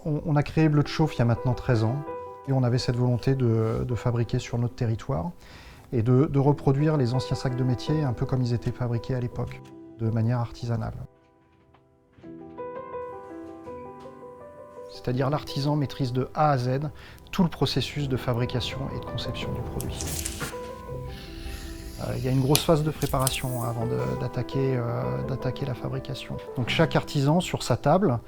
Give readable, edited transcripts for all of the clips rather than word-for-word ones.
On a créé Bleu de Chauffe il y a maintenant 13 ans et on avait cette volonté de fabriquer sur notre territoire et de reproduire les anciens sacs de métier un peu comme ils étaient fabriqués à l'époque, de manière artisanale. C'est-à-dire l'artisan maîtrise de A à Z tout le processus de fabrication et de conception du produit. Il y a une grosse phase de préparation avant d'attaquer la fabrication. Donc chaque artisan sur sa table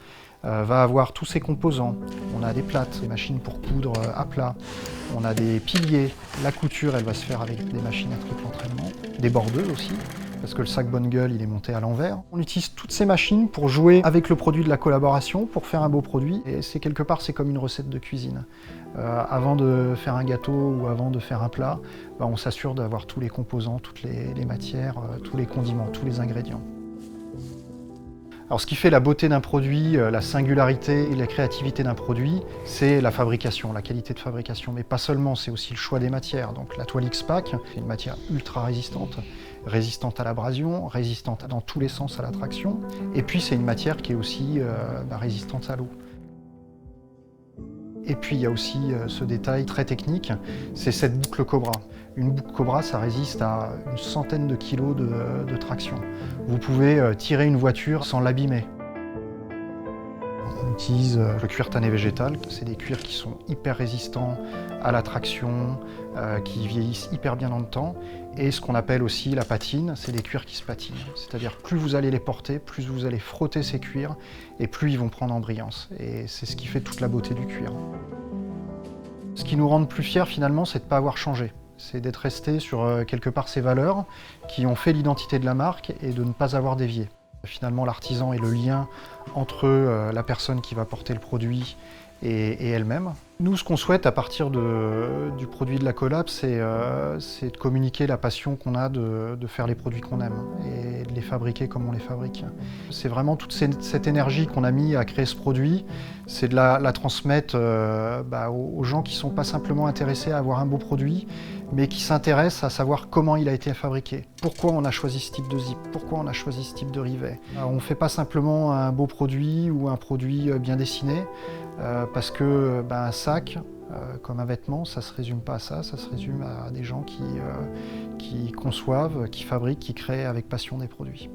va avoir tous ses composants. On a des plates, des machines pour coudre à plat, on a des piliers. La couture, elle va se faire avec des machines à triple entraînement, des bordeuses aussi, parce que le sac Bonne Gueule, il est monté à l'envers. On utilise toutes ces machines pour jouer avec le produit de la collaboration, pour faire un beau produit. Et quelque part, c'est comme une recette de cuisine. Avant de faire un gâteau ou avant de faire un plat, on s'assure d'avoir tous les composants, toutes les matières, tous les condiments, tous les ingrédients. Alors ce qui fait la beauté d'un produit, la singularité et la créativité d'un produit, c'est la fabrication, la qualité de fabrication. Mais pas seulement, c'est aussi le choix des matières. Donc la toile X-Pac, c'est une matière ultra résistante, résistante à l'abrasion, résistante dans tous les sens à la traction. Et puis c'est une matière qui est aussi résistante à l'eau. Et puis il y a aussi ce détail très technique, c'est cette boucle Cobra. Une boucle Cobra, ça résiste à une centaine de kilos de traction. Vous pouvez tirer une voiture sans l'abîmer. On utilise le cuir tanné végétal. C'est des cuirs qui sont hyper résistants à la traction, qui vieillissent hyper bien dans le temps. Et ce qu'on appelle aussi la patine, c'est des cuirs qui se patinent. C'est-à-dire plus vous allez les porter, plus vous allez frotter ces cuirs, et plus ils vont prendre en brillance. Et c'est ce qui fait toute la beauté du cuir. Ce qui nous rend plus fiers finalement, c'est de ne pas avoir changé. C'est d'être resté sur quelque part ces valeurs qui ont fait l'identité de la marque et de ne pas avoir dévié. Finalement, l'artisan est le lien entre la personne qui va porter le produit et elle-même. Nous, ce qu'on souhaite à partir du produit de la collab, c'est de communiquer la passion qu'on a de faire les produits qu'on aime et de les fabriquer comme on les fabrique. C'est vraiment toute cette énergie qu'on a mis à créer ce produit, c'est de la transmettre aux gens qui ne sont pas simplement intéressés à avoir un beau produit, mais qui s'intéressent à savoir comment il a été fabriqué. Pourquoi on a choisi ce type de zip, pourquoi on a choisi ce type de rivet. On ne fait pas simplement un beau produit ou un produit bien dessiné, parce que un sac, comme un vêtement, ça ne se résume pas à ça se résume à des gens qui conçoivent, qui fabriquent, qui créent avec passion des produits.